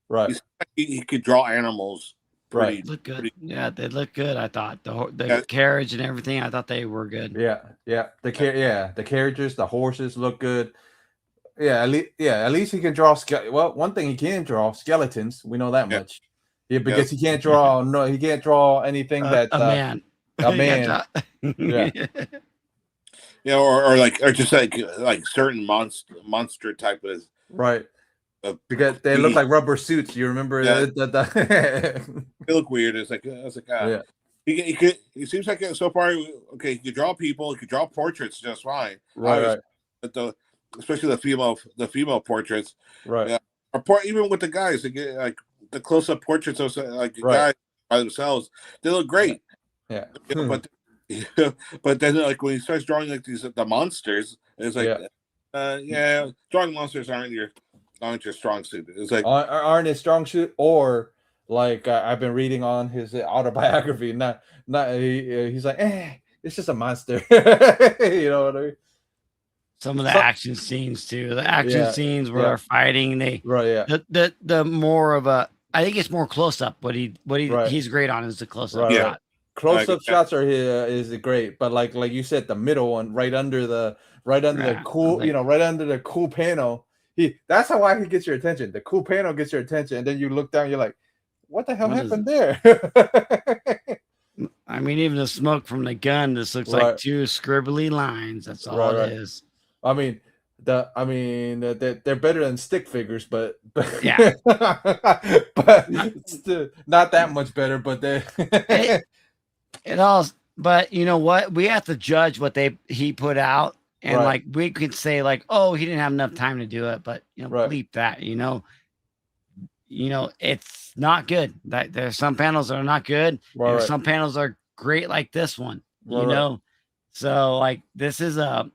right, He could draw animals right. pretty, Look good. pretty. Yeah, they look good. I thought the Yeah, carriage and everything. I thought they were good. Yeah, the carriages, the horses look good. Yeah, at least he can draw. Well, one thing he can draw skeletons. We know that yeah, much. Yeah, yeah. because he can't draw. No, he can't draw anything that A man. a You got man. Yeah, Or just like certain monster type right. of Because they look being. like rubber suits. You remember Yeah, the they look weird. It's like I was like yeah, he could. It seems like so far okay. He could draw people. He could draw portraits just fine. Obviously, right, but especially the female portraits. right, Yeah, even with the guys, they get like the close up portraits of like the right. guys by themselves. They look great. Yeah, But but then like when he starts drawing like the monsters, it's like yeah, drawing monsters aren't your strong suit. It's like aren't his strong suit, or like I've been reading on his autobiography. He's like, it's just a monster. You know what I mean? Some of the So, action scenes too. The action yeah, scenes where yeah, they're fighting, right, yeah, the more of a I think it's more close up. right, He's great on is the close up right, yeah, right. shot. Close-up shots are is great, but like you said, the middle one, right under the Yeah. cool, Like, right under the cool panel. That's how why he gets your attention. The cool panel gets your attention, and then you look down, you're like, what the hell what is happened there? I mean, even the smoke from the gun, this looks like Right, two scribbly lines. That's all right, it right. is. I mean, they're better than stick figures, but Yeah. but Not, still not that much better. But they it, it all, but you know what? We have to judge what he put out, and right, like we could say like, oh, he didn't have enough time to do it, but right, bleep that. It's not good. That there's some panels that are not good. right, There's right, some panels that are great, like this one. right, right. So like this is a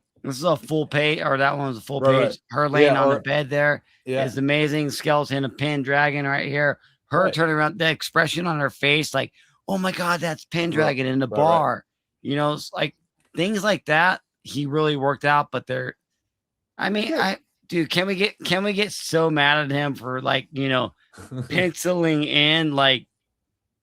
full page, or that one was a full Right, page. right. Her laying Yeah, on the or bed there is yeah, amazing. Skeleton, a Pendragon right here. Her right, turning around, the expression on her face, like, oh my god, that's right, Pendragon in the right. bar. You know, it's like things like that. He really worked out, but they're. I mean, Yeah. dude, can we get so mad at him for like penciling in like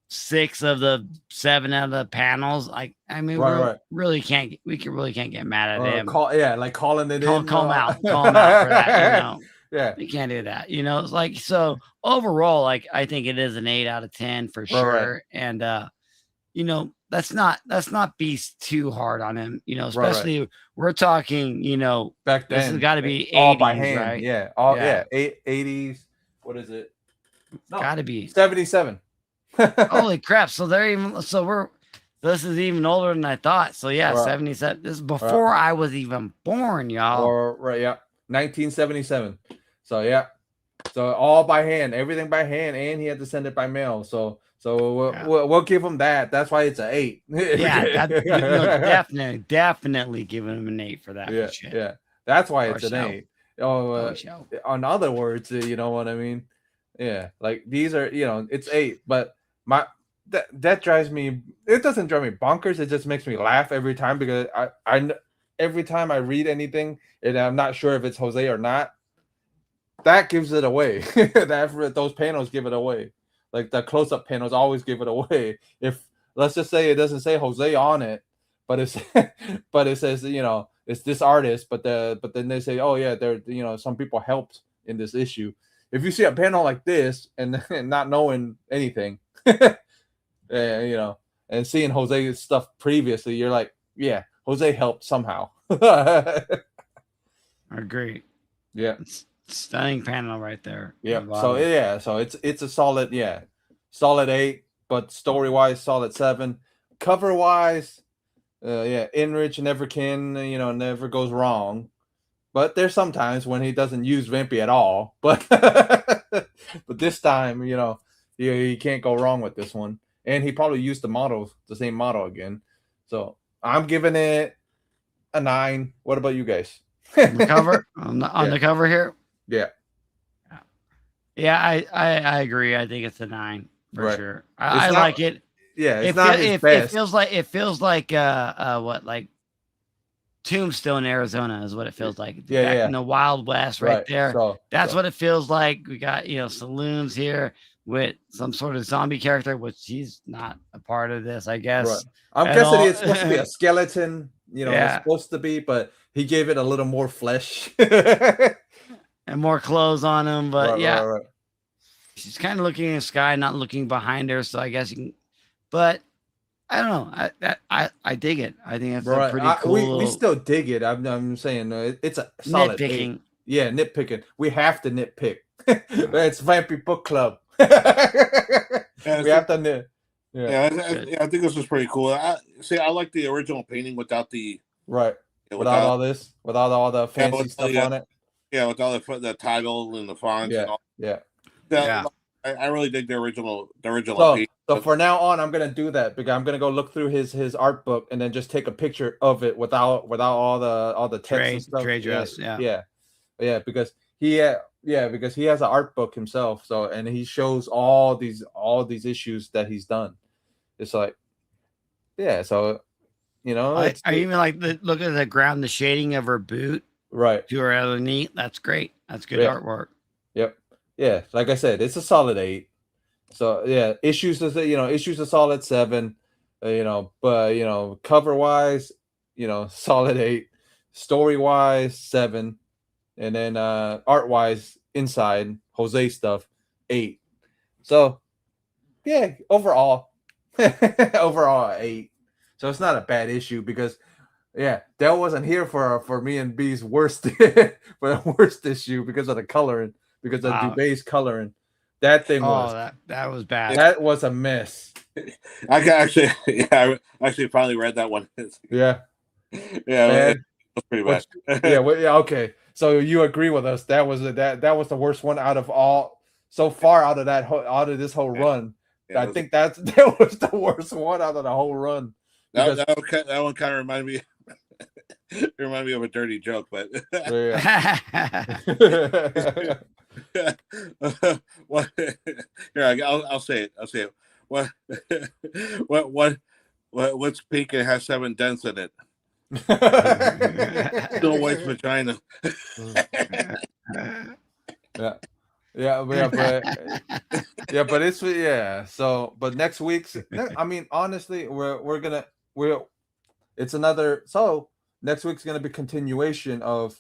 6 of the 7 out of the panels? Like, I mean, Right, right. really can't get mad at Or him. like calling it Call in. call him out. Call him out for that, Yeah. You can't do that. It's like, so overall, like I think it is an 8 out of 10 for Right, right. sure. And let's not be too hard on him, Right, right. especially we're talking, Back this has then, got to be all by 80s, hand. right? Yeah. Yeah. 80s. What is it? No, Gotta be 77. holy crap. So this is even older than I thought. So yeah, Right. 77. This is before I was even born, y'all. Or right, yeah, 1977. So yeah, so all by hand, everything by hand, and he had to send it by mail. So we'll give him that. That's why it's an 8. Yeah, definitely giving him an 8 for that. Yeah, For shit. yeah, that's why it's For an show. 8. Oh, show. on other words, you know what I mean? Yeah, like these are, it's 8, but that drives me. It doesn't drive me bonkers. It just makes me laugh every time because every time I read anything and I'm not sure if it's Jose or not, that gives it away. Those panels give it away. Like the close-up panels always give it away. If let's just say it doesn't say Jose on it, but it's but it says it's this artist, but then they say, oh yeah, there some people helped in this issue. If you see a panel like this and not knowing anything, and seeing Jose's stuff previously, you're like, yeah, Jose helped somehow. I agree. Yeah. Stunning panel right there. Yeah. So it's a solid 8, but story wise, solid 7. Cover wise, Inrich never can, never goes wrong. But there's sometimes when he doesn't use Vampy at all. But but this time, you can't go wrong with this one. And he probably used the same model again. So I'm giving it a 9. What about you guys? On the cover on the cover here. Yeah. Yeah, I agree. I think it's a 9 for sure. I not, like it. Yeah, it's not his best. It feels like what, like Tombstone, Arizona is what it feels like. Yeah. In the Wild West right there. So, That's what it feels like. We got, saloons here with some sort of zombie character, which he's not a part of this, I guess. Right. I'm guessing it's supposed to be a skeleton, it's supposed to be, but he gave it a little more flesh. And more clothes on him, but right. She's kind of looking in the sky, not looking behind her. So I guess you can, but I don't know. I dig it. I think it's a pretty cool. We still dig it. I'm saying it's a solid nitpicking. 8. Yeah, nitpicking. We have to nitpick. It's Vampy Book Club. We have to nit. Yeah, I think this was pretty cool. I like the original painting without the without all this, without all the fancy stuff on it. Yeah, with all the title and the fonts. Yeah, and all. Yeah. I really dig the original. So for now on, I'm gonna do that because I'm gonna go look through his art book and then just take a picture of it without all the text and stuff. Trade dress, yeah, because he has an art book himself. So and he shows all these issues that he's done. It's like, so I even like look at the ground, the shading of her boot. Right. To her other knee. That's great. That's good artwork. Yep. Yeah. Like I said, it's a solid 8. So yeah, issues a solid 7. But cover wise, solid 8. Story wise, 7. And then art wise, inside Jose stuff, 8. So yeah, overall 8. So it's not a bad issue because Dell wasn't here for me and B's worst issue because of the coloring, because of Dubé's coloring. That thing that was bad. That was a mess. I actually finally read that one. Yeah, it was pretty bad. Okay. So you agree with us? That was the worst one out of all so far out of this whole run. I think that was the worst one out of the whole run. That one kind of reminded me It reminded me of a dirty joke, but what? Here, I'll say it. I'll say it. What? What's pink and has 7 dents in it? Still white vagina. But it's So, but next week's. I mean, honestly, it's another. So next week's gonna be continuation of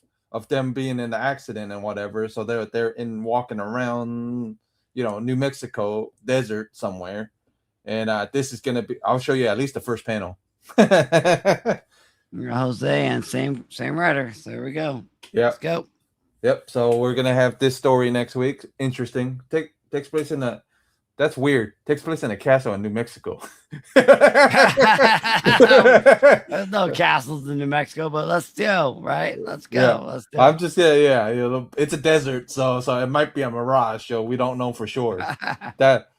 them being in the accident and whatever. So they're in walking around, New Mexico desert somewhere, and this is gonna be. I'll show you at least the first panel. Jose and same writer. So there we go. Yeah. Let's go. Yep. So we're gonna have this story next week. Interesting. Takes place in a. That's weird. Takes place in a castle in New Mexico. There's no castles in New Mexico, but let's go, right? Let's go. Yeah. Let's do I'm just it's a desert, so it might be a mirage. So we don't know for sure. But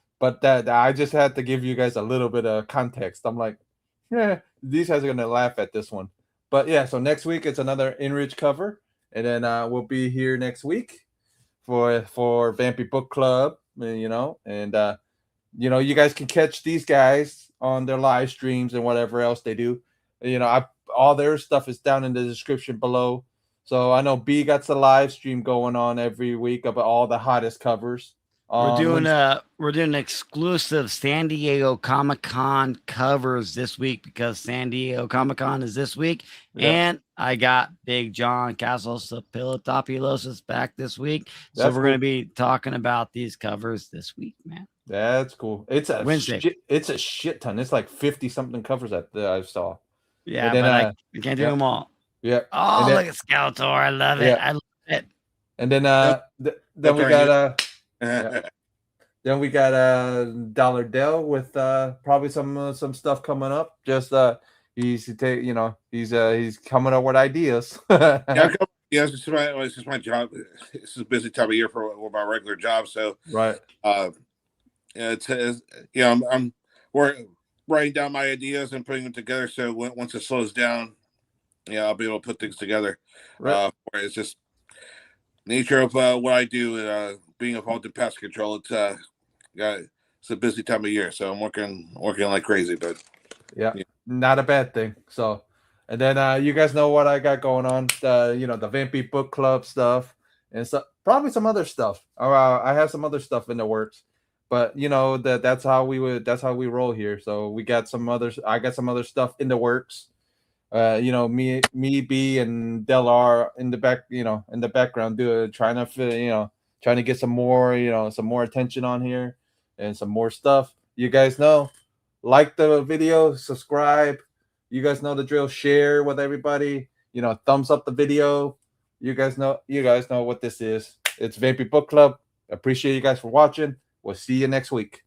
I just had to give you guys a little bit of context. I'm like, these guys are gonna laugh at this one. But yeah, so next week it's another Enrich cover, and then we'll be here next week for Vampy Book Club. And you guys can catch these guys on their live streams and whatever else they do. All their stuff is down in the description below. So I know B got the live stream going on every week about all the hottest covers. We're doing exclusive San Diego Comic-Con covers this week because San Diego Comic-Con is this week. Yep. And I got Big John Casalsapilotopoulos back this week. So we're going to be talking about these covers this week, man. That's cool. It's a Wednesday. It's a shit ton. It's like 50 something covers that I saw. Yeah, then, but I can't do them all. Yeah. Oh, look at Skeletor. I love it. I love it. And then then we got then we got Dollardel with probably some stuff coming up. Just he's coming up with ideas. It's just my job. This is a busy time of year for my regular job. So right. I'm writing down my ideas and putting them together. So once it slows down, I'll be able to put things together. Right. It's just nature of what I do. Being involved in pest control, it's a busy time of year, so I'm working like crazy. But yeah, not a bad thing. So, and then you guys know what I got going on. The Vampy Book Club stuff, and so probably some other stuff. I have some other stuff in the works, but that's how we roll here. So I got some other stuff in the works. Me, B, and Del R in the background trying to get some more attention on here and some more stuff. You guys know, like the video, subscribe. You guys know the drill. Share with everybody. Thumbs up the video. You guys know what this is. It's Vampy Book Club. Appreciate you guys for watching. We'll see you next week.